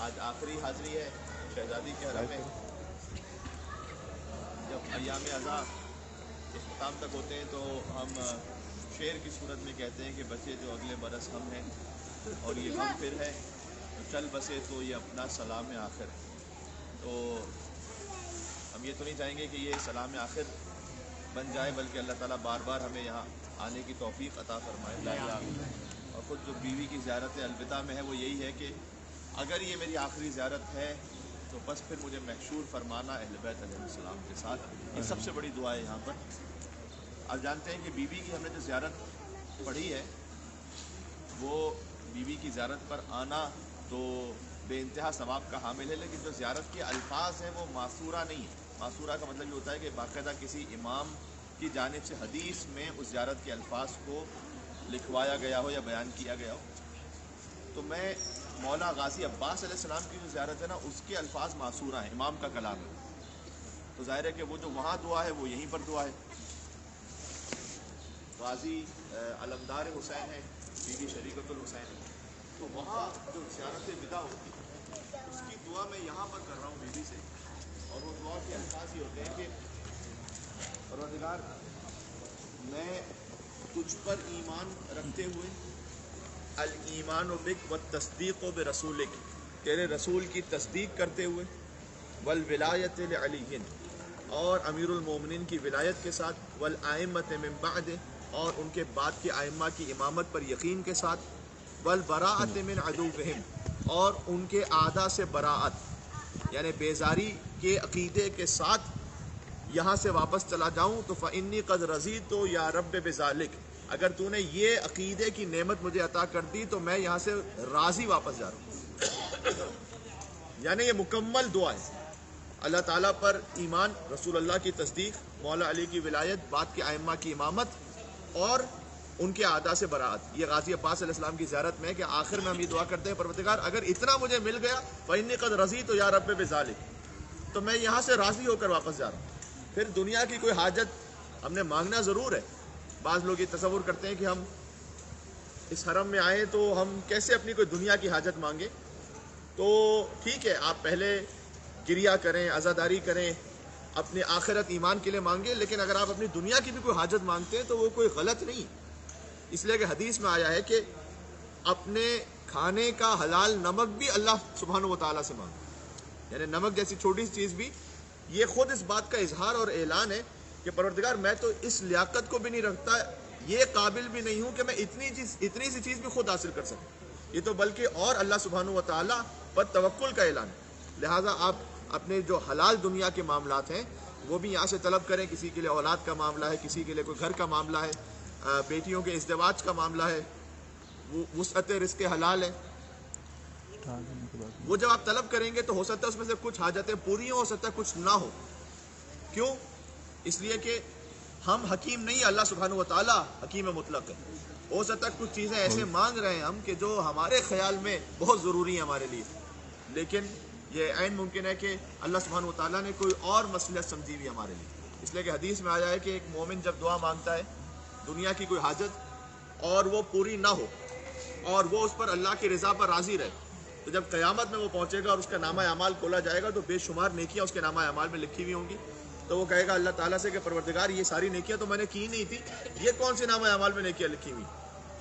آج آخری حاضری ہے شہزادی کے حرم میں. جب ایام عزا اختتام تک ہوتے ہیں تو ہم شعر کی صورت میں کہتے ہیں کہ بچے جو اگلے برس ہم ہیں اور یہ غم پھر ہے چل بسے تو یہ اپنا سلام آخر. تو ہم یہ تو نہیں چاہیں گے کہ یہ سلام آخر بن جائے، بلکہ اللہ تعالیٰ بار بار ہمیں یہاں آنے کی توفیق عطا فرمائے. اور خود جو بیوی کی زیارت الوداع میں ہے وہ یہی ہے کہ اگر یہ میری آخری زیارت ہے تو بس پھر مجھے محشور فرمانا اہل بیت علیہ السلام کے ساتھ. یہ سب سے بڑی دعا ہے یہاں پر. آپ جانتے ہیں کہ بیوی کی ہم نے جو زیارت پڑھی ہے وہ بیوی کی زیارت پر آنا تو بے انتہا ثواب کا حامل ہے، لیکن جو زیارت کے الفاظ ہیں وہ معصورہ نہیں ہے. معصورہ کا مطلب یہ ہوتا ہے کہ باقاعدہ کسی امام کی جانب سے حدیث میں اس زیارت کے الفاظ کو لکھوایا گیا ہو یا بیان کیا گیا ہو. تو میں مولا غازی عباس علیہ السلام کی جو زیارت ہے نا اس کے الفاظ معصورہ ہیں، امام کا کلام ہے. تو ظاہر ہے کہ وہ جو وہاں دعا ہے وہ یہیں پر دعا ہے. غازی علمدار حسین ہے، بیوی شریکت الحسین ہے، تو وہاں جو زیارت وداع ہوتی ہے اس کی دعا میں یہاں پر کر رہا ہوں بیوی سے. اور وہ دعا کے الفاظ یہ ہوتے ہیں کہ پروردگار میں تجھ پر ایمان رکھتے ہوئے الایمان بک والتصدیق برسولک، تیرے رسول کی تصدیق کرتے ہوئے، والولایت لعلی، اور امیر المومنین کی ولایت کے ساتھ، والائمۃ من بعد، اور ان کے بعد کے ائمہ کی امامت پر یقین کے ساتھ، والبراءۃ من عدوہم، اور ان کے اعداء سے براءت یعنی بیزاری کے عقیدے کے ساتھ یہاں سے واپس چلا جاؤں. تو فإنی قد رضیت یا رب بذالک، اگر تو نے یہ عقیدے کی نعمت مجھے عطا کر دی تو میں یہاں سے راضی واپس جا رہا ہوں. یعنی یہ مکمل دعا ہے. اللہ تعالیٰ پر ایمان، رسول اللہ کی تصدیق، مولا علی کی ولایت، بعد کے ائمہ کی امامت اور ان کے اعداء سے براءت. یہ غازی عباس علیہ السلام کی زیارت میں کہ آخر میں ہم یہ دعا کرتے ہیں پروردگار اگر اتنا مجھے مل گیا فإنی قد رضیت یا رب بذالک، تو میں یہاں سے راضی ہو کر واپس جا رہا ہوں. پھر دنیا کی کوئی حاجت ہم نے مانگنا ضرور ہے. بعض لوگ یہ تصور کرتے ہیں کہ ہم اس حرم میں آئیں تو ہم کیسے اپنی کوئی دنیا کی حاجت مانگیں. تو ٹھیک ہے، آپ پہلے گریہ کریں، عزاداری کریں، اپنے آخرت ایمان کے لیے مانگیں، لیکن اگر آپ اپنی دنیا کی بھی کوئی حاجت مانگتے ہیں تو وہ کوئی غلط نہیں. اس لیے کہ حدیث میں آیا ہے کہ اپنے کھانے کا حلال نمک بھی اللہ سبحانہ و تعالیٰ سے مانگو. یعنی نمک جیسی چھوٹی سی چیز بھی، یہ خود اس بات کا اظہار اور اعلان ہے کہ پروردگار میں تو اس لیاقت کو بھی نہیں رکھتا، یہ قابل بھی نہیں ہوں کہ میں اتنی سی چیز بھی خود حاصل کر سکوں. یہ تو بلکہ اور اللہ سبحانہ و تعالیٰ پر توکل کا اعلان ہے. لہٰذا آپ اپنے جو حلال دنیا کے معاملات ہیں وہ بھی یہاں سے طلب کریں. کسی کے لیے اولاد کا معاملہ ہے، کسی کے لیے کوئی گھر کا معاملہ ہے، بیٹیوں کے ازدواج کا معاملہ ہے، وسعت رزق حلال ہے. وہ جب آپ طلب کریں گے تو ہو سکتا ہے اس میں سے کچھ حاجتیں پوری ہوں، ہو سکتا ہے کچھ نہ ہو. کیوں؟ اس لیے کہ ہم حکیم نہیں، اللہ سبحانہ و تعالیٰ حکیم مطلق ہے. ہو سکتا ہے کچھ چیزیں ایسے مانگ رہے ہیں ہم کہ جو ہمارے خیال میں بہت ضروری ہیں ہمارے لیے، لیکن یہ عین ممکن ہے کہ اللہ سبحانہ و تعالیٰ نے کوئی اور مصلحت سمجھی ہوئی ہمارے لیے. اس لیے کہ حدیث میں آیا ہے کہ ایک مومن جب دعا مانگتا ہے دنیا کی کوئی حاجت اور وہ پوری نہ ہو اور وہ اس پر اللہ کی رضا پر راضی رہے، تو جب قیامت میں وہ پہنچے گا اور اس کا نامہ اعمال کھولا جائے گا تو بے شمار نیکیاں اس کے نامہ اعمال میں لکھی ہوئی ہوں گی. تو وہ کہے گا اللہ تعالیٰ سے کہ پروردگار یہ ساری نیکیاں تو میں نے کی نہیں تھی، یہ کون سی نامہ اعمال میں نیکیاں لکھی ہوئی؟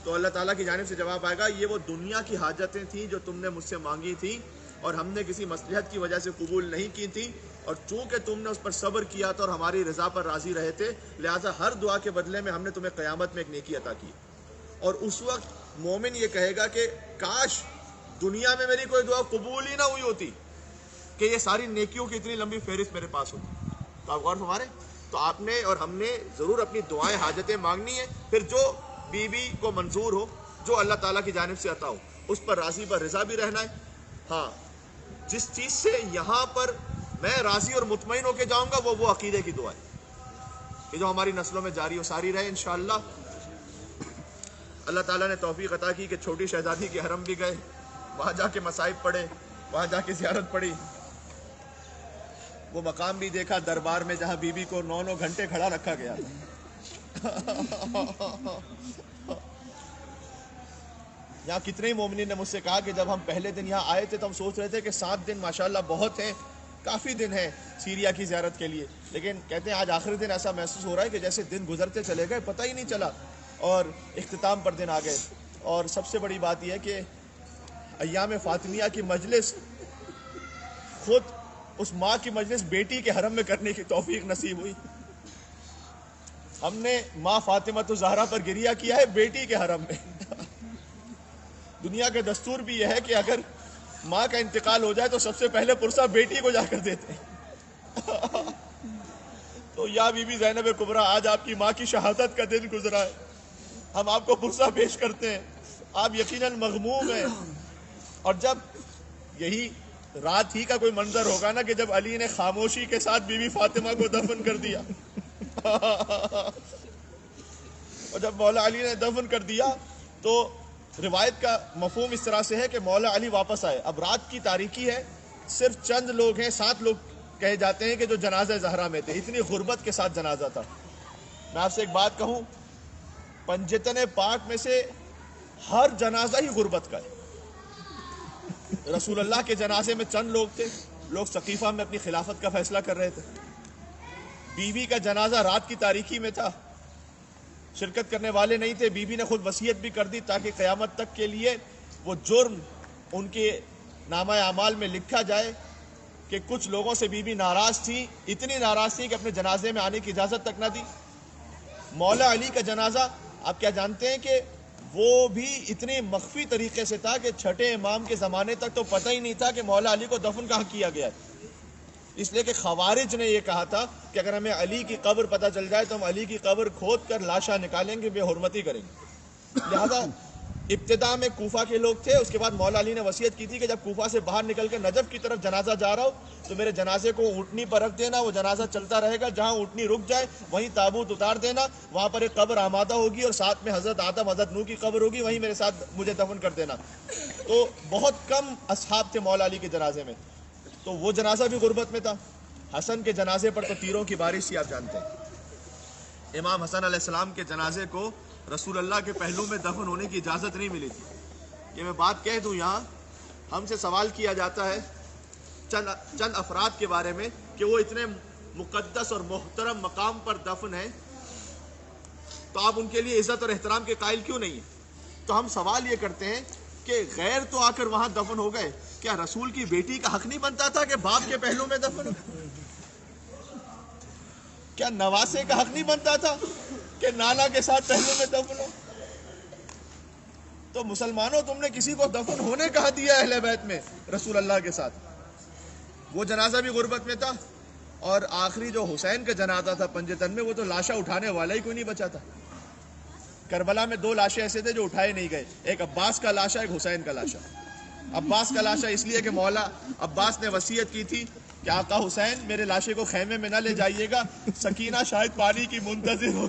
تو اللہ تعالیٰ کی جانب سے جواب آئے گا یہ وہ دنیا کی حاجتیں تھیں جو تم نے مجھ سے مانگی تھیں اور ہم نے کسی مصلحت کی وجہ سے قبول نہیں کی تھی، اور چونکہ تم نے اس پر صبر کیا تھا اور ہماری رضا پر راضی رہے تھے، لہٰذا ہر دعا کے بدلے میں ہم نے تمہیں قیامت میں ایک نیکی عطا کی. اور اس وقت مومن یہ کہے گا کہ کاش دنیا میں میری کوئی دعا قبول ہی نہ ہوئی ہوتی کہ یہ ساری نیکیوں کی اتنی لمبی فہرست میرے پاس ہوتی. تو آپ غور فرمائیں، تو آپ نے اور ہم نے ضرور اپنی دعائیں حاجتیں مانگنی ہیں، پھر جو بیوی کو منظور ہو، جو اللہ تعالیٰ کی جانب سے عطا ہو، اس پر راضی پر رضا بھی رہنا ہے. ہاں، جس چیز سے یہاں پر میں راضی اور مطمئن ہو کے جاؤں گا وہ عقیدے کی دعا ہے کہ جو ہماری نسلوں میں جاری و ساری رہے انشاءاللہ. اللہ تعالیٰ نے توفیق عطا کی کہ چھوٹی شہزادی کے حرم بھی گئے، وہاں جا کے مصائب پڑھے، وہاں جا کے زیارت پڑھی، وہ مقام بھی دیکھا دربار میں جہاں بی بی کو 9 گھنٹے کھڑا رکھا گیا تھا. یہاں کتنے ہی مومنین نے مجھ سے کہا کہ جب ہم پہلے دن یہاں آئے تھے تو ہم سوچ رہے تھے کہ 7 دن ماشاءاللہ بہت ہیں، کافی دن ہیں سیریا کی زیارت کے لیے، لیکن کہتے ہیں آج آخری دن ایسا محسوس ہو رہا ہے کہ جیسے دن گزرتے چلے گئے، پتہ ہی نہیں چلا، اور اختتام پر دن آ گئے۔ اور سب سے بڑی بات یہ ہے کہ ایام فاطمیہ کی مجلس، خود اس ماں کی مجلس بیٹی کے حرم میں کرنے کی توفیق نصیب ہوئی۔ ہم نے ماں فاطمہ الزہرا پر گریہ کیا ہے بیٹی کے حرم میں۔ دنیا کا دستور بھی یہ ہے کہ اگر ماں کا انتقال ہو جائے تو سب سے پہلے پرسہ بیٹی کو جا کر دیتے ہیں۔ تو یا بی بی زینب کبریٰ، آج آپ کی ماں کی شہادت کا دن گزرا ہے، ہم آپ کو پرسہ پیش کرتے ہیں، آپ یقیناً مغموم ہیں۔ اور جب یہی رات ہی کا کوئی منظر ہوگا نا کہ جب علی نے خاموشی کے ساتھ بی بی فاطمہ کو دفن کر دیا، اور جب مولا علی نے دفن کر دیا تو روایت کا مفہوم اس طرح سے ہے کہ مولا علی واپس آئے۔ اب رات کی تاریکی ہے، صرف چند لوگ ہیں، 7 لوگ کہے جاتے ہیں کہ جو جنازہ زہرا میں تھے، اتنی غربت کے ساتھ جنازہ تھا۔ میں آپ سے ایک بات کہوں، پنجتن پاک میں سے ہر جنازہ ہی غربت کا ہے۔ رسول اللہ کے جنازے میں چند لوگ تھے، لوگ ثقیفہ میں اپنی خلافت کا فیصلہ کر رہے تھے۔ بیوی کا جنازہ رات کی تاریکی میں تھا، شرکت کرنے والے نہیں تھے، بیوی نے خود وصیت بھی کر دی تاکہ قیامت تک کے لیے وہ جرم ان کے نامہ اعمال میں لکھا جائے کہ کچھ لوگوں سے بیوی ناراض تھی، اتنی ناراض تھی کہ اپنے جنازے میں آنے کی اجازت تک نہ دی۔ مولا علی کا جنازہ آپ کیا جانتے ہیں کہ وہ بھی اتنی مخفی طریقے سے تھا کہ چھٹے امام کے زمانے تک تو پتہ ہی نہیں تھا کہ مولا علی کو دفن کہاں کیا گیا ہے، اس لیے کہ خوارج نے یہ کہا تھا کہ اگر ہمیں علی کی قبر پتہ چل جائے تو ہم علی کی قبر کھود کر لاشاں نکالیں گے، بے حرمتی کریں گے۔ لہذا ابتدا میں کوفہ کے لوگ تھے، اس کے بعد مولا علی نے وصیت کی تھی کہ جب کوفہ سے باہر نکل کے نجف کی طرف جنازہ جا رہا ہو تو میرے جنازے کو اونٹنی پر رکھ دینا، وہ جنازہ چلتا رہے گا، جہاں اونٹنی رک جائے وہیں تابوت اتار دینا، وہاں پر ایک قبر آمادہ ہوگی اور ساتھ میں حضرت آدم حضرت نوح کی قبر ہوگی، وہیں میرے ساتھ مجھے دفن کر دینا۔ تو بہت کم اصحاب تھے مولا علی کے جنازے میں، تو وہ جنازہ بھی غربت میں تھا۔ حسن کے جنازے پر تو تیروں کی بارش تھی، آپ جانتے ہیں۔ امام حسن علیہ السلام کے جنازے کو رسول اللہ کے پہلو میں دفن ہونے کی اجازت نہیں ملی تھی۔ یہ میں بات کہہ دوں، یہاں ہم سے سوال کیا جاتا ہے چند افراد کے بارے میں کہ وہ اتنے مقدس اور محترم مقام پر دفن ہیں، تو آپ ان کے لیے عزت اور احترام کے قائل کیوں نہیں ہیں؟ تو ہم سوال یہ کرتے ہیں کہ غیر تو آ کر وہاں دفن ہو گئے، کیا رسول کی بیٹی کا حق نہیں بنتا تھا کہ باپ کے پہلو میں دفن ہو؟ کیا نواسے کا حق نہیں بنتا تھا کہ نانا کے ساتھ پہلو میں دفن ہو؟ تو مسلمانوں، تم نے کسی کو دفن ہونے کہا دیا اہل بیت میں رسول اللہ کے ساتھ؟ وہ جنازہ بھی غربت میں تھا، اور آخری جو حسین کا جنازہ تھا پنجتن میں، وہ تو لاشا اٹھانے والا ہی کوئی نہیں بچا تھا۔ کربلا میں 2 لاشیں ایسے تھے جو اٹھائے نہیں گئے، ایک عباس کا لاشا، ایک حسین کا لاشا۔ عباس کا لاشا اس لیے کہ مولا عباس نے وصیت کی تھی کہ آقا حسین میرے لاشے کو خیمے میں نہ لے جائیے گا، سکینہ شاید پانی کی منتظر ہو۔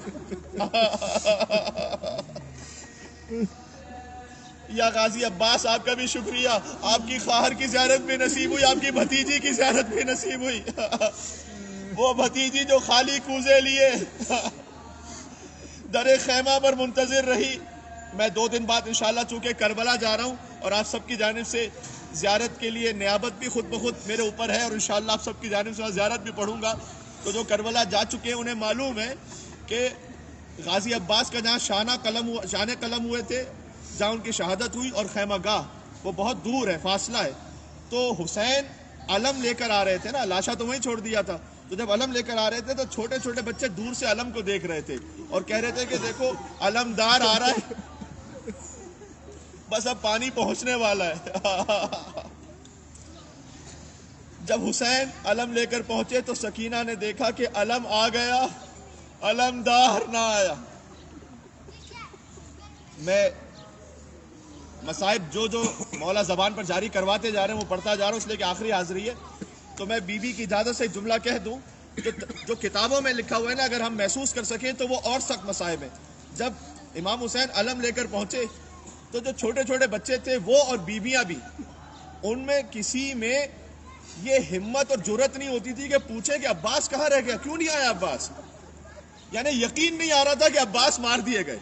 یا غازی عباس، آپ کا بھی شکریہ، آپ کی خواہر کی زیارت بھی نصیب ہوئی، آپ کی بھتیجی کی زیارت بھی نصیب ہوئی۔ وہ بھتیجی جو خالی کوزے لیے در خیمہ پر منتظر رہی۔ میں 2 دن بعد انشاءاللہ چونکہ کربلا جا رہا ہوں اور آپ سب کی جانب سے زیارت کے لیے نیابت بھی خود بخود میرے اوپر ہے، اور انشاءاللہ آپ سب کی جانب سے زیارت بھی پڑھوں گا۔ تو جو کربلا جا چکے ہیں انہیں معلوم ہے کہ غازی عباس کا جہاں شان قلم ہوئے تھے، جہاں ان کی شہادت ہوئی، اور خیمہ گاہ وہ بہت دور ہے، فاصلہ ہے۔ تو حسین علم لے کر آ رہے تھے نا، لاشا تو وہیں چھوڑ دیا تھا، تو جب علم لے کر آ رہے تھے تو چھوٹے چھوٹے بچے دور سے علم کو دیکھ رہے تھے اور کہہ رہے تھے کہ دیکھو علمدار آ رہا ہے، بس اب پانی پہنچنے والا ہے۔ جب حسین علم لے کر پہنچے تو سکینہ نے دیکھا کہ علم آ گیا، علمدار نہ آیا۔ میں مصائب جو مولا زبان پر جاری کرواتے جا رہے ہیں وہ پڑھتا جا رہا ہوں، اس لیے کہ آخری حاضری ہے۔ تو میں بی بی کی اجازت سے جملہ کہہ دوں، جو کتابوں میں لکھا ہوا ہے نا، اگر ہم محسوس کر سکیں تو وہ اور سخت مصائب ہیں۔ جب امام حسین علم لے کر پہنچے تو جو چھوٹے چھوٹے بچے تھے وہ اور بیویاں بھی، ان میں کسی میں یہ ہمت اور جرت نہیں ہوتی تھی کہ پوچھے کہ عباس کہاں رہ گیا، کیوں نہیں آیا عباس؟ یعنی یقین نہیں آ رہا تھا کہ عباس مار دیے گئے۔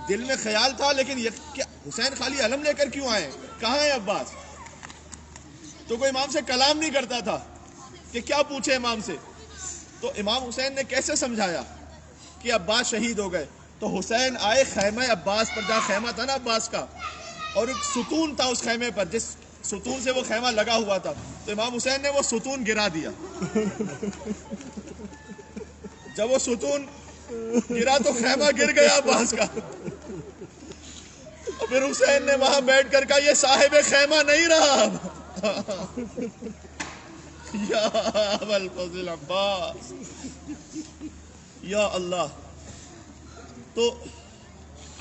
دل میں خیال تھا لیکن یہ کیا حسین خالی علم لے کر کیوں آئے, کہاں ہے عباس؟ تو کوئی امام سے کلام نہیں کرتا تھا کہ کیا پوچھے امام سے. تو امام حسین نے کیسے سمجھایا کہ عباس شہید ہو گئے؟ تو حسین آئے خیمہ عباس پر, جہاں خیمہ تھا نا عباس کا, اور ایک ستون تھا اس خیمے پر, جس ستون سے وہ خیمہ لگا ہوا تھا, تو امام حسین نے وہ ستون گرا دیا. جب وہ ستون گرا تو خیمہ گر گیا عباس کا. اور پھر حسین نے وہاں بیٹھ کر کہا یہ صاحب خیمہ نہیں رہا. یا ابوالفضل عباس, یا اللہ. تو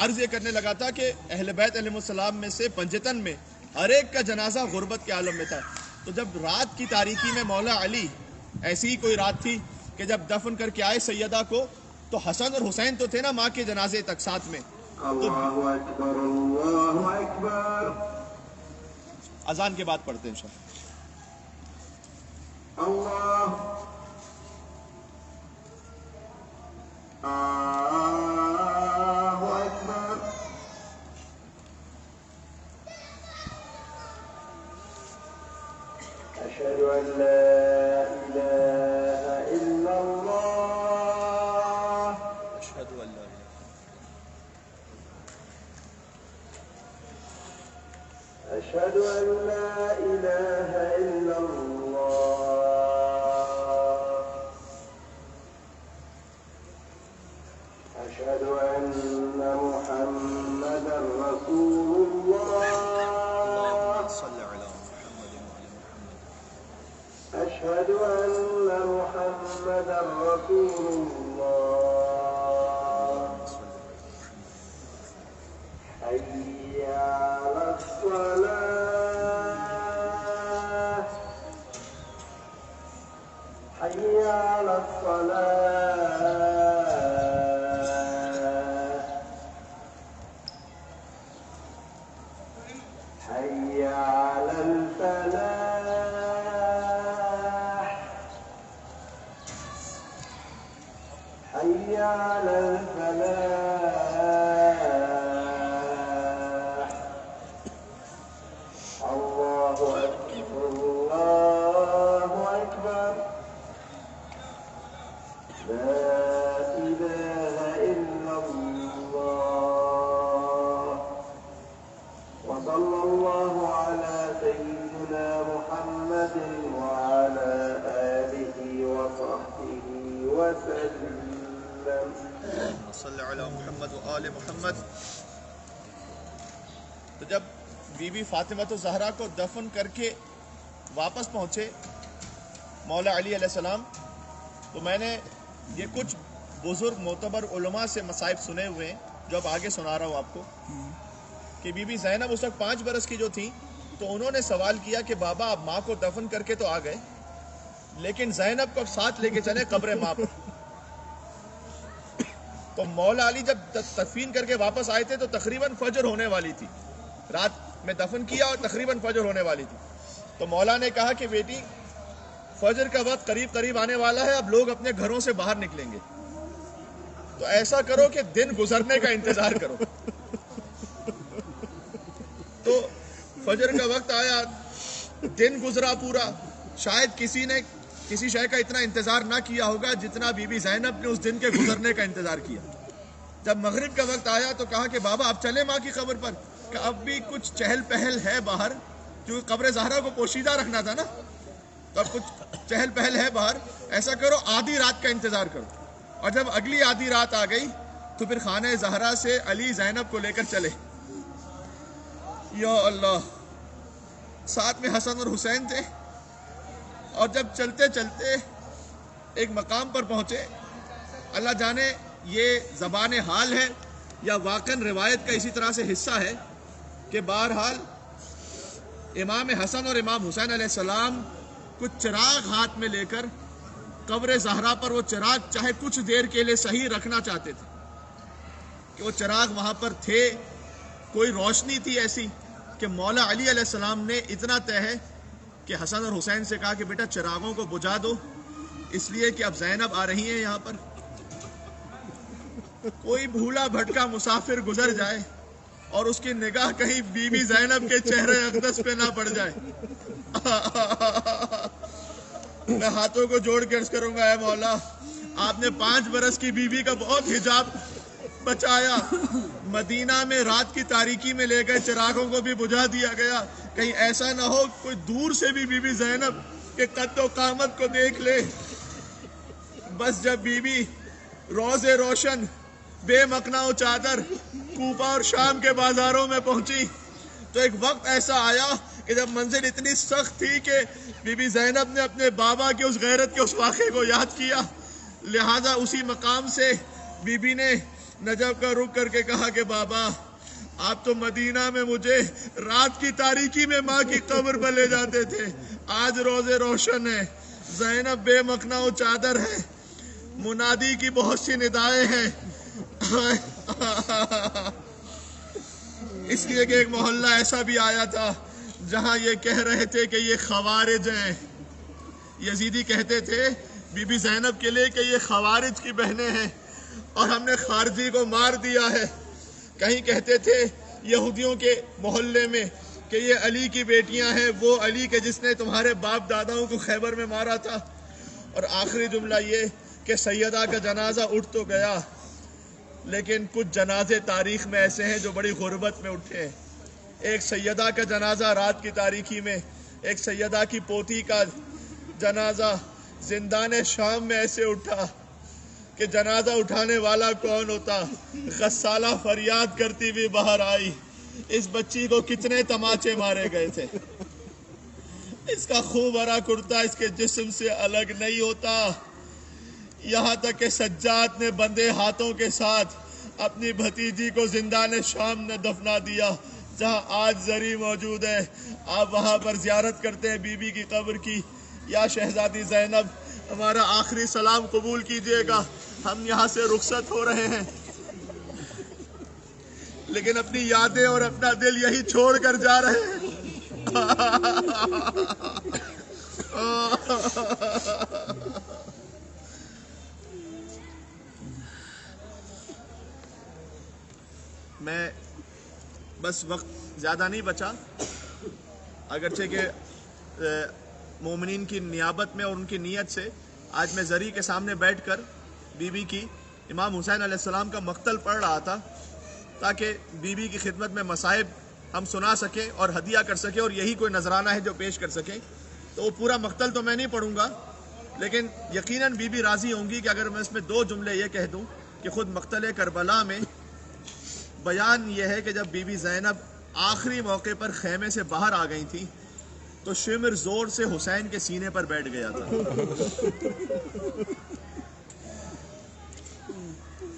عرض یہ کرنے لگا تھا کہ اہل بیت علیہ السلام میں سے پنجتن میں ہر ایک کا جنازہ غربت کے عالم میں تھا. تو جب رات کی تاریکی میں مولا علی, ایسی ہی کوئی رات تھی کہ جب دفن کر کے آئے سیدہ کو, تو حسن اور حسین تو تھے نا ماں کے جنازے تک ساتھ میں. اللہ اکبر, اللہ اکبر. اذان کے بعد پڑھتے ہیں انشاءاللہ. اللہ اکبر. اشہد ان لا الہ الا اللہ. اشہد ان لا الہ اشہد ان لا الہ الا اللہ. اشہد ان محمدا رسول اللہ. صلی علی محمد وعلی محمد. اشہد ان محمدا رسول اللہ. حی علی الصلاة. حی علی الصلاة. حی علی الفلاح. حی علی الفلاح. اللہ اکبر, اللہ اکبر. لا الہ الا اللہ. وصلی اللہ علی سیدنا محمد وعلی آلہ وصحبہ وسلم. صلی علی محمد و آل محمد. تو جب بی بی فاطمہ الزہرا کو دفن کر کے واپس پہنچے مولا علی علیہ السلام, تو میں نے یہ کچھ بزرگ معتبر علماء سے مصائب سنے ہوئے ہیں جو اب آگے سنا رہا ہوں آپ کو, کہ بی بی زینب اس وقت 5 برس کی جو تھیں, تو انہوں نے سوال کیا کہ بابا آپ ماں کو دفن کر کے تو آ گئے, لیکن زینب کو اب ساتھ لے کے چلے قبر ماں پر. تو مولا علی جب تدفین کر کے واپس آئے تھے تو تقریباً فجر ہونے والی تھی, رات میں دفن کیا اور تقریباً فجر ہونے والی تھی. تو مولا نے کہا کہ بیٹی فجر کا وقت قریب قریب آنے والا ہے, اب لوگ اپنے گھروں سے باہر نکلیں گے, تو ایسا کرو کہ دن گزرنے کا انتظار کرو. تو فجر کا وقت آیا, دن گزرا پورا, شاید کسی نے کسی شے کا اتنا انتظار نہ کیا ہوگا جتنا بی بی زینب نے اس دن کے گزرنے کا انتظار کیا. جب مغرب کا وقت آیا تو کہا کہ بابا اب چلے ماں کی قبر پر, کہ اب بھی کچھ چہل پہل ہے باہر, کیونکہ قبر زہرا کو پوشیدہ رکھنا تھا نا, تو اب کچھ چہل پہل ہے باہر, ایسا کرو آدھی رات کا انتظار کرو. اور جب اگلی آدھی رات آ گئی تو پھر خانہ زہرا سے علی زینب کو لے کر چلے. یا اللہ, ساتھ میں حسن اور حسین تھے, اور جب چلتے چلتے ایک مقام پر پہنچے, اللہ جانے یہ زبان حال ہے یا واقعاً روایت کا اسی طرح سے حصہ ہے, کہ بہرحال امام حسن اور امام حسین علیہ السلام کچھ چراغ ہاتھ میں لے کر قبر زہرا پر وہ چراغ چاہے کچھ دیر کے لیے صحیح رکھنا چاہتے تھے, کہ وہ چراغ وہاں پر تھے. کوئی روشنی تھی ایسی کہ مولا علی علیہ السلام نے اتنا طے ہے کہ حسن اور حسین سے کہا کہ بیٹا چراغوں کو بجھا دو, اس لیے کہ اب زینب آ رہی ہیں یہاں پر. کوئی بھولا بھٹکا مسافر گزر جائے اور اس کی نگاہ کہیں بی بی زینب کے چہرے اقدس پہ نہ پڑ جائے. میں ہاتھوں کو جوڑ کے عرض کروں گا، اے مولا آپ نے 5 برس کی بیوی کا بہت حجاب بچایا. مدینہ میں رات کی تاریکی میں لے گئے، چراغوں کو بھی بجھا دیا گیا. کہیں ایسا نہ ہو کوئی دور سے بھی بی بی زینب کے قد و قامت کو دیکھ لے. بس جب بی بی روز روشن بے مقنع و چادر کوفہ اور شام کے بازاروں میں پہنچی تو ایک وقت ایسا آیا کہ جب منزل اتنی سخت تھی کہ بی بی زینب نے اپنے بابا کے اس غیرت کے اس واقعے کو یاد کیا. لہٰذا اسی مقام سے بی بی نے نجف کا رخ کر کے کہا کہ بابا آپ تو مدینہ میں مجھے رات کی تاریکی میں ماں کی قبر پر لے جاتے تھے، آج روز روشن ہے، زینب بے مقنع و چادر ہے، منادی کی بہت سی ندائیں ہیں. اس لیے کہ ایک محلہ ایسا بھی آیا تھا جہاں یہ کہہ رہے تھے کہ یہ خوارج ہیں. یزیدی کہتے تھے بی بی زینب کے لیے کہ یہ خوارج کی بہنیں ہیں اور ہم نے خارجی کو مار دیا ہے. کہیں کہتے تھے یہودیوں کے محلے میں کہ یہ علی کی بیٹیاں ہیں، وہ علی کے جس نے تمہارے باپ داداؤں کو خیبر میں مارا تھا. اور آخری جملہ یہ کہ سیدہ کا جنازہ اٹھ تو گیا، لیکن کچھ جنازے تاریخ میں ایسے ہیں جو بڑی غربت میں اٹھے ہیں. ایک سیدہ کا جنازہ رات کی تاریکی میں، ایک سیدہ کی پوتی کا جنازہ زندان شام میں ایسے اٹھا کہ جنازہ اٹھانے والا کون ہوتا؟ غسالہ فریاد کرتی ہوئی باہر آئی، اس بچی کو کتنے تماچے مارے گئے تھے، اس کا خون بھرا کرتا اس کے جسم سے الگ نہیں ہوتا. یہاں تک کہ سجاد نے بندے ہاتھوں کے ساتھ اپنی بھتیجی کو زندان شام نے دفنا دیا جہاں آج زری موجود ہے. آپ وہاں پر زیارت کرتے ہیں بی بی کی قبر کی. یا شہزادی زینب ہمارا آخری سلام قبول کیجئے گا، ہم یہاں سے رخصت ہو رہے ہیں، لیکن اپنی یادیں اور اپنا دل یہی چھوڑ کر جا رہے ہیں. میں بس وقت زیادہ نہیں بچا، اگرچہ کہ مومنین کی نیابت میں اور ان کی نیت سے آج میں زری کے سامنے بیٹھ کر بی بی کی امام حسین علیہ السلام کا مقتل پڑھ رہا تھا تاکہ بی بی کی خدمت میں مصائب ہم سنا سکیں اور ہدیہ کر سکیں اور یہی کوئی نذرانہ ہے جو پیش کر سکیں. تو وہ پورا مقتل تو میں نہیں پڑھوں گا، لیکن یقیناً بی بی راضی ہوں گی کہ اگر میں اس میں 2 جملے یہ کہہ دوں کہ خود مقتل کربلا میں بیان یہ ہے کہ جب بی بی زینب آخری موقع پر خیمے سے باہر آ گئی تھی تو شمر زور سے حسین کے سینے پر بیٹھ گیا تھا.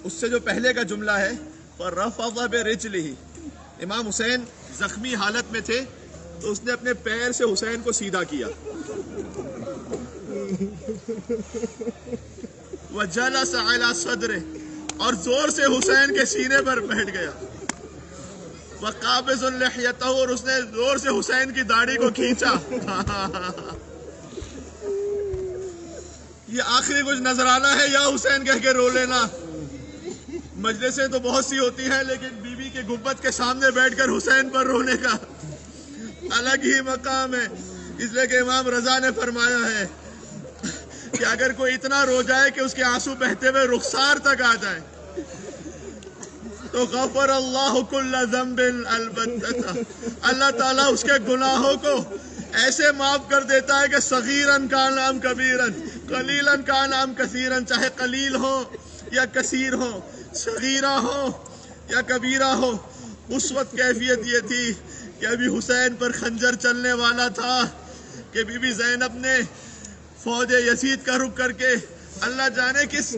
اس سے جو پہلے کا جملہ ہے فَرَفَضَ بِرِجْلِهِ، امام حسین زخمی حالت میں تھے تو اس نے اپنے پیر سے حسین کو سیدھا کیا. وَجَلَسَ عَلَى صَدْرِهِ، اور زور سے حسین کے سینے پر بیٹھ گیا. وَقَابِضٌ لِحْيَتَهُ، اور اس نے زور سے حسین کی داڑھی کو کھینچا. یہ آخری کچھ نذرانہ ہے یا حسین کہہ کے رو لینا. مجلسیں تو بہت سی ہوتی ہیں لیکن بی بی کے گنبد کے سامنے بیٹھ کر حسین پر رونے کا الگ ہی مقام ہے. اس لیے کہ امام رضا نے فرمایا ہے کہ اگر کوئی اتنا رو جائے کہ اس کے آنسو بہتے ہوئے رخسار تک آ جائیں تو غفر اللہ کل ذنب البتہ، اللہ تعالیٰ اس کے گناہوں کو ایسے معاف کر دیتا ہے کہ صغیراً کان ام کبیراً، قلیلاً کان ام کثیراً، چاہے قلیل ہو یا کثیر ہو، صغیرہ ہو یا کبیرہ ہو. اس وقت کیفیت یہ تھی کہ ابھی حسین پر خنجر چلنے والا تھا کہ بی بی زینب نے فوج یزید کا رخ کر کے اللہ جانے کس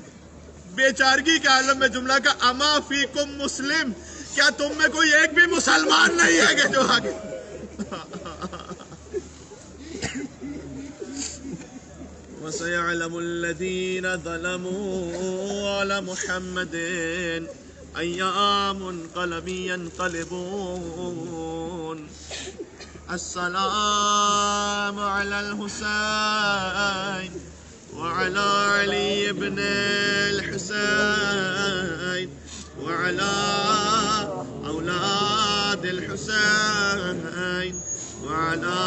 بیچارگی کے عالم میں جملہ کا اما فیکم مسلم، کیا تم میں کوئی ایک بھی مسلمان نہیں ہے کہ جو آگے. وَسَيَعْلَمُ الَّذِينَ ظَلَمُوا عَلَى مُحَمَّدٍ أَيَّ مُنْقَلَبٍ يَنْقَلِبُونَ. السلام على الحسين وعلى علي بن الحسين على أولاد الحسين وعلى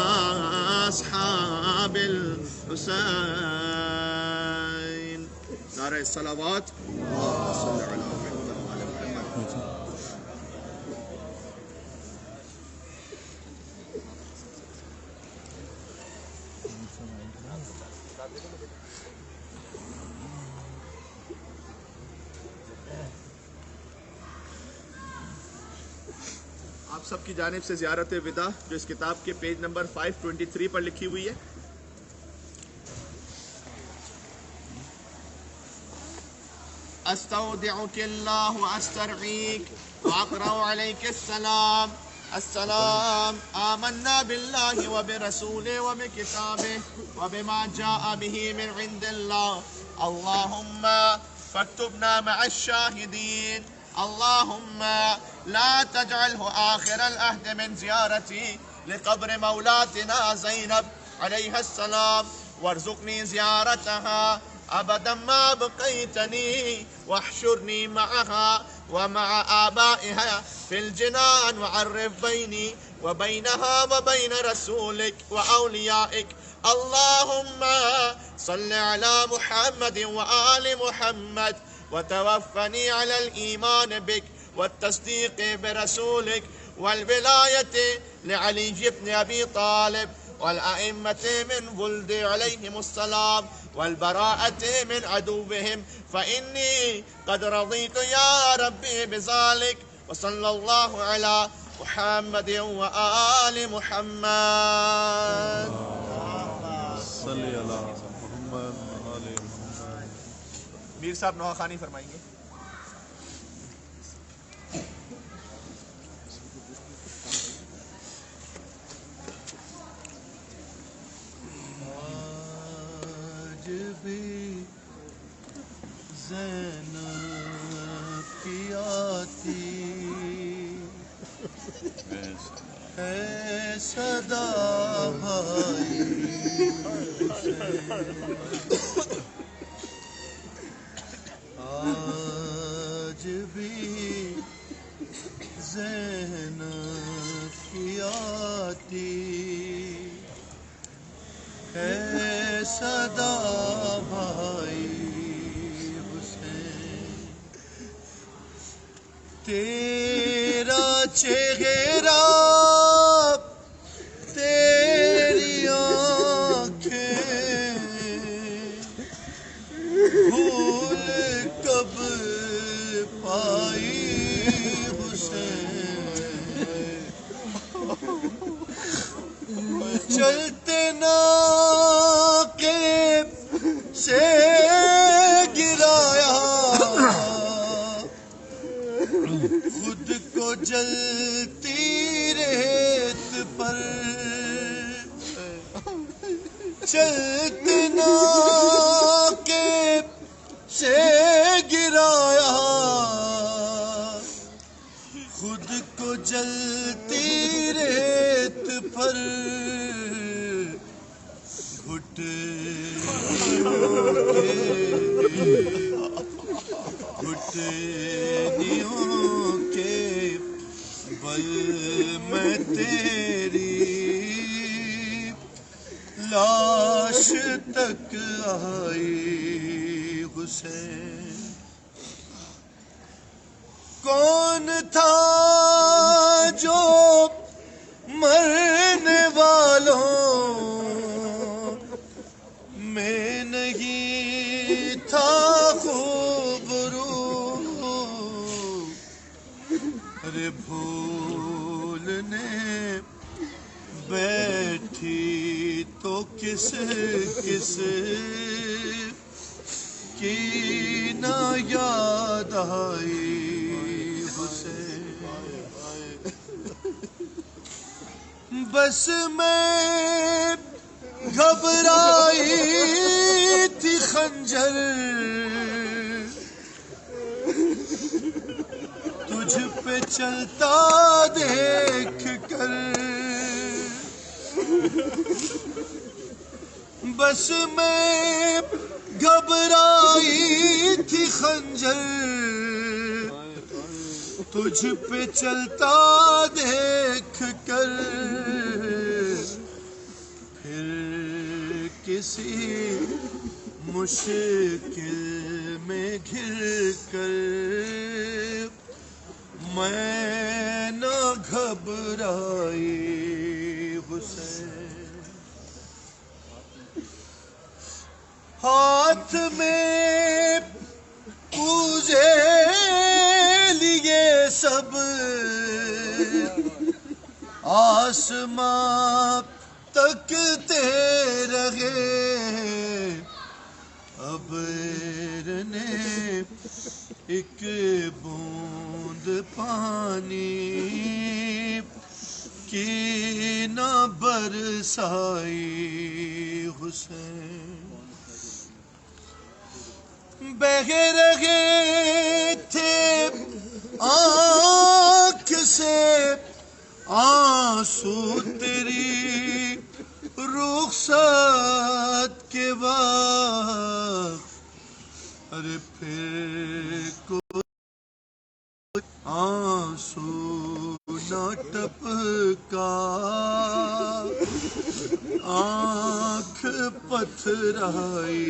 أصحاب الحسين. نعرہ الصلوات. اللهم صل على محمد وعلى محمد. آپ سب کی جانب سے زیارت وداع جو اس کتاب کے پیج نمبر 523 پر لکھی ہوئی ہے. استودعك الله واسترعيك واقرأ عليك السلام. السلام. آمنا بالله وبرسوله وبكتابه وبما جاء به من عند الله. اللهم فاكتبنا مع الشاهدين. اللهم لا تجعله آخر العهد من زيارتي لقبر مولاتنا زينب عليها السلام، وارزقني زيارتها أبدا ما بقيتني، واحشرني معها ومع آبائها في الجنان، وعرف بيني وبينها وبين رسولك وأوليائك. اللهم صل على محمد وآل محمد، وتوفني على الإيمان بك والتصديق برسولك والولاية لعلي بن أبي طالب والأئمة من ولد عليهم السلام والبراءة من عدوهم، فإني قد رضيت يا ربي بذلك. وصلى الله على محمد وآل محمد. صلی اللہ محمد آل محمد. میر صاحب نوحہ خوانی فرمائیں گے. آج بھی زینب کی آتی ہے صدا بھائی، آج بھی زینب کی آتی ہے صدا بھائی حسین. تیرا چہرہ تیری آنکھیں بھول کب پائی حسین. چلتے ناقب سے گرایا، خود کو جلتی ریت پر چلتے ناقب سے گرایا، خود کو جلتی ریت پر گھٹنیوں کے بل میں تیری لاش تک آئی حسین. کون تھا جو مرنے والوں میں نہیں تھا خوبرو؟ ارے بھولنے بیٹھی تو کس کس کی نہ یاد آئی حسین. بس میں گھبرائی تھی خنجر تجھ پہ چلتا دیکھ کر، بس میں گھبرائی تھی خنجر تجھ پہ چلتا دیکھ کر پھر کسی مشکل میں گھر کر میں نہ گھبرائی حسین، ہاتھ میں پوجے لیے سب آسماں تکتے رہے، ابر نے ایک بوند پانی کی نہ برسائی حسین، بہہ رہے تھے آنکھ سے آنسو تیری رخصت کے بعد، ارے پھر کوئی آنسو نہ ٹپکا، آنکھ پتھرائی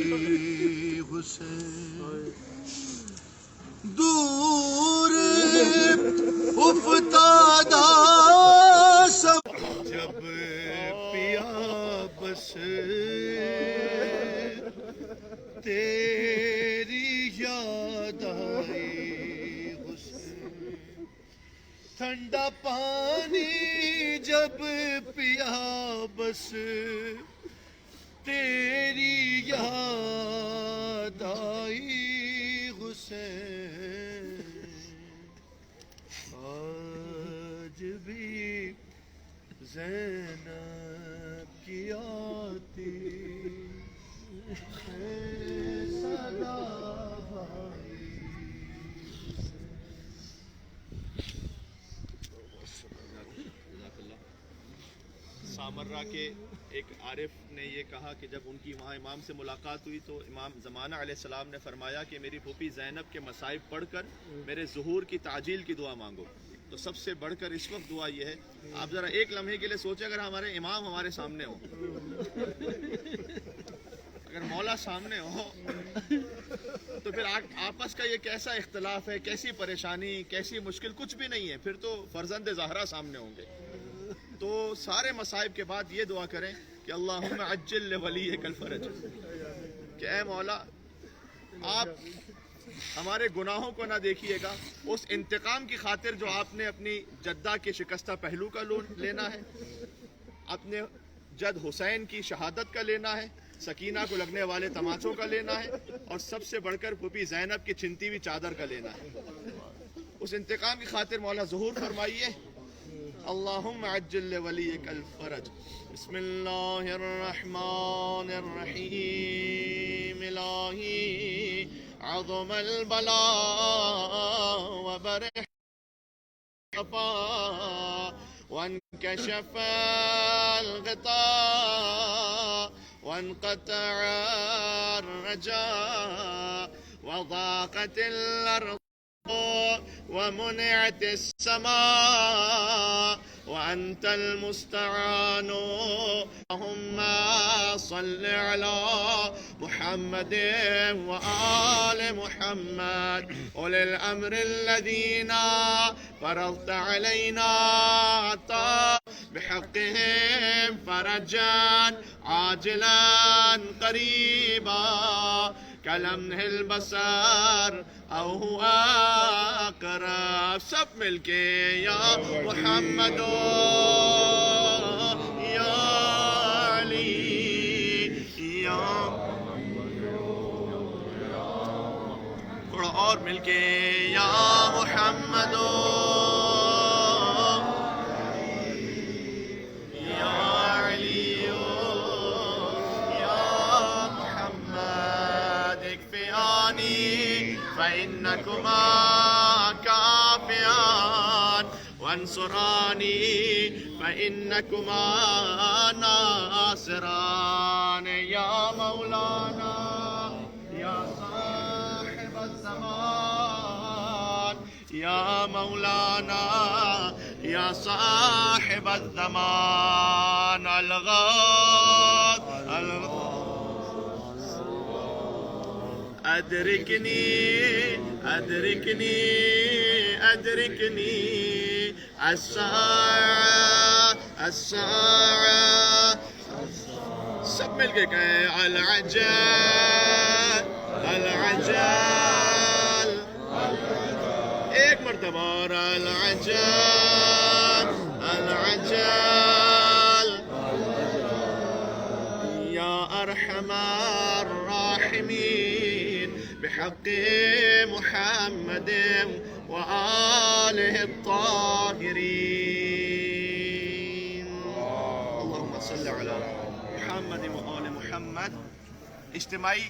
حسین، دور افتادہ سب جب پیا بس تیری یاد آئی حسین، ٹھنڈا پانی جب پیا بس تیری یاد آئی حسین، آج بھی زینب کی آتی ہے صدا بھائی۔ سامرہ کے ایک عارف نے یہ کہا کہ جب ان کی وہاں امام سے ملاقات ہوئی تو امام زمانہ علیہ السلام نے فرمایا کہ میری پھوپھی زینب کے مصائب پڑھ کر میرے ظہور کی تعجیل کی دعا مانگو۔ تو سب سے بڑھ کر اس وقت دعا یہ ہے، آپ ذرا ایک لمحے کے لیے سوچیں اگر ہمارے امام ہمارے سامنے ہو، اگر مولا سامنے ہو تو پھر آپس کا یہ کیسا اختلاف ہے، کیسی پریشانی، کیسی مشکل، کچھ بھی نہیں ہے، پھر تو فرزند زہرا سامنے ہوں گے۔ تو سارے مصائب کے بعد یہ دعا کریں کہ اللہم عجل لولیک الفرج، کہ اے مولا آپ ہمارے گناہوں کو نہ دیکھیے گا، اس انتقام کی خاطر جو آپ نے اپنی جدہ کے شکستہ پہلو کا لینا ہے، اپنے جد حسین کی شہادت کا لینا ہے، سکینہ کو لگنے والے تماچوں کا لینا ہے، اور سب سے بڑھ کر پھوپھی زینب کی چھنتی ہوئی چادر کا لینا ہے۔ اس انتقام کی خاطر مولا ظہور فرمائیے، اللہم عجل لولیک الفرج۔ بسم اللہ الرحمن الرحیم، الہی عظم البلاء وبرح الخفاء وانكشف الغطاء وانقطع الرجاء وضاقت الأرض ومنعت السماء وأنت المستعان، اللهم صل على محمد وآل محمد أولي الأمر الذين فرضت علينا عطاء بحقهم فرجا عاجلا قريبا كلمح البصر أو هو أقرب۔ سب مل کے یا محمد یا علی یا، تھوڑا اور مل کے یا محمد فإنكما كافيان وانصراني فإنكما ناصران، يا مولانا يا صاحب الزمان يا مولانا يا صاحب الزمان الغوث أدركني أدركني أدركني الساعة الساعة سب مل کے کہیں العجل العجل ایک مرتبہ اور العجل العجل یا ارحم الراحمین بحق محمد وآلہ الطاہرین اللہم صلی علی محمد و آل محمد. اجتماعی